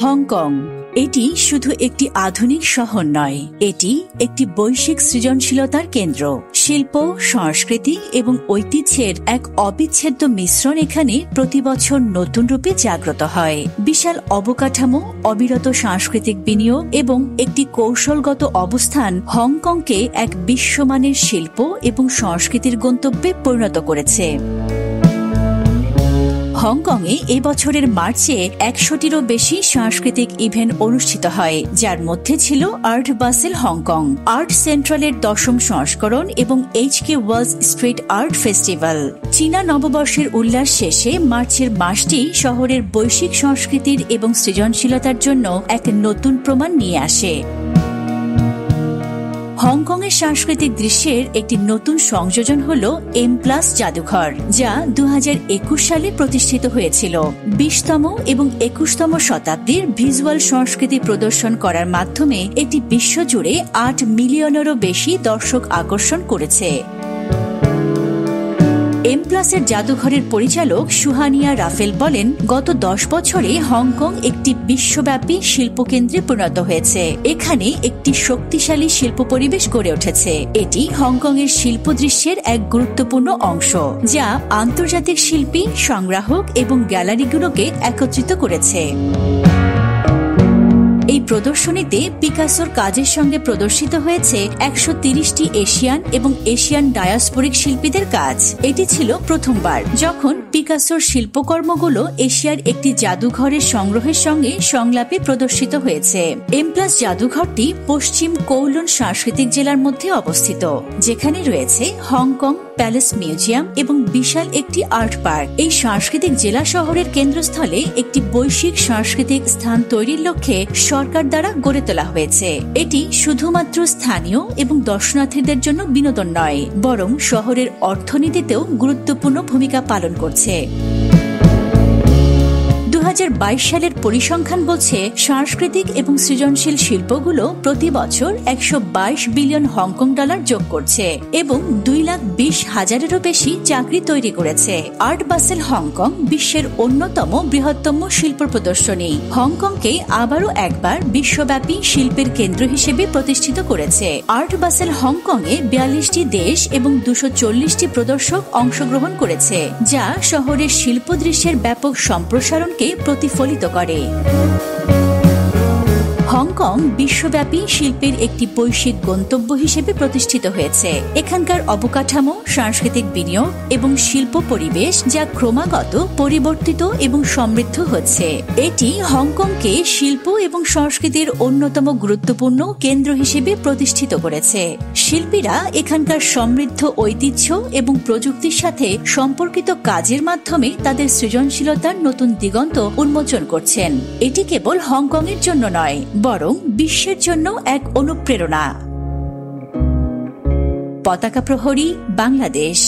Hong Kong এটি শুধু একটি আধুনিক শহর নয়, এটি একটি বৈশ্বিক সৃজনশীলতার কেন্দ্র। শিল্প, সংস্কৃতি এবং ঐতিহ্যের এক অবিচ্ছেদ্য মিশ্রণ এখানে প্রতি বছর নতুন রূপে জাগ্রত হয়। বিশাল অবকাঠামো, অবিরত সাংস্কৃতিক বিনিয়োগ এবং একটি কৌশলগত অবস্থান হংকংকে এক বিশ্বমানের শিল্প এবং সংস্কৃতির গন্তব্যে পরিণত করেছে। হংকংয়ে এই বছরের মার্চে 100টিরও বেশি সাংস্কৃতিক ইভেন্ট অনুষ্ঠিত হয়, যার মধ্যে ছিল আর্ট বাসেল হংকং, আর্ট সেন্ট্রালের 10ম সংস্করণ এবং HK walls street art festival. চীনা নববর্ষের উল্লাস শেষে মার্চের মাসটি শহরের বৈশ্বিক সংস্কৃতির এবং সৃজনশীলতার জন্য এক নতুন প্রমাণ নিয়ে আসে। হংকংয়ের সাংস্কৃতিক দৃশ্যের একটি নতুন সংযোজন হল M+ জাদুঘর, যা 2021 সালে প্রতিষ্ঠিত হয়েছিল। 20তম এবং 21তম শতাব্দীর ভিজুয়াল সংস্কৃতি প্রদর্শন করার মাধ্যমে এটি বিশ্বজুড়ে 8 মিলিয়নেরও বেশি দর্শক আকর্ষণ করেছে। M+ এর জাদুঘরের পরিচালক সুহানিয়া রাফেল বলেন, গত 10 বছরে হংকং একটি বিশ্বব্যাপী শিল্পকেন্দ্রে পরিণত হয়েছে। এখানে একটি শক্তিশালী শিল্প পরিবেশ গড়ে উঠেছে। এটি হংকংয়ের শিল্প দৃশ্যের এক গুরুত্বপূর্ণ অংশ, যা আন্তর্জাতিক শিল্পী, সংগ্রাহক এবং গ্যালারিগুলোকে একত্রিত করেছে। এই প্রদর্শনীতে পিকাসোর কাজের সঙ্গে প্রদর্শিত হয়েছে 130টি এশিয়ান এবং এশিয়ান ডায়াসপোরিক শিল্পীদের কাজ। এটি ছিল প্রথমবার যখন পিকাসোর শিল্পকর্মগুলো এশিয়ার একটি জাদুঘরের সংগ্রহের সঙ্গে সংলাপে প্রদর্শিত হয়েছে। M+ জাদুঘরটি পশ্চিম কৌলুন সাংস্কৃতিক জেলার মধ্যে অবস্থিত, যেখানে রয়েছে হংকং প্যালেস মিউজিয়াম এবং বিশাল একটি আর্ট পার্ক। এই সাংস্কৃতিক জেলা শহরের কেন্দ্রস্থলে একটি বৈশ্বিক সাংস্কৃতিক স্থান তৈরির লক্ষ্যে সরকার দ্বারা গড়ে তোলা হয়েছে। এটি শুধুমাত্র স্থানীয় এবং দর্শনার্থীদের জন্য বিনোদন নয়, বরং শহরের অর্থনীতিতেও গুরুত্বপূর্ণ ভূমিকা পালন করছে। 2022 সালের পরিসংখ্যান বলছে, সাংস্কৃতিক এবং সৃজনশীল শিল্পগুলো প্রতি বছর 122 বিলিয়ন হংকং ডলার যোগ করছে এবং 2,20,000-এরও বেশি চাকরি তৈরি করেছে। আর্ট বাসেল হংকং বিশ্বের অন্যতম বৃহত্তম শিল্প প্রদর্শনী। হংকংকে আবারও একবার বিশ্বব্যাপী শিল্পের কেন্দ্র হিসেবে প্রতিষ্ঠিত করেছে। আর্ট বাসেল হংকংয়ে 42টি দেশ এবং 240টি প্রদর্শক অংশগ্রহণ করেছে, যা শহরের শিল্প দৃশ্যের ব্যাপক সম্প্রসারণকে প্রতিফলিত করে। হংকং বিশ্বব্যাপী শিল্পের একটি বৈশ্বিক গন্তব্য হিসেবে প্রতিষ্ঠিত হয়েছে। এখানকার অবকাঠামো, সাংস্কৃতিক বিনিয়োগ এবং শিল্প পরিবেশ যা ক্রমাগত পরিবর্তিত এবং সমৃদ্ধ হচ্ছে। এটি হংকংকে শিল্প এবং সংস্কৃতির অন্যতম গুরুত্বপূর্ণ কেন্দ্র হিসেবে প্রতিষ্ঠিত করেছে। শিল্পীরা এখানকার সমৃদ্ধ ঐতিহ্য এবং প্রযুক্তির সাথে সম্পর্কিত কাজের মাধ্যমে তাদের সৃজনশীলতার নতুন দিগন্ত উন্মোচন করছেন। এটি কেবল হংকংয়ের জন্য নয়, বরং বিশ্বের জন্য এক অনুপ্রেরণা। পতাকা প্রহরী, বাংলাদেশ।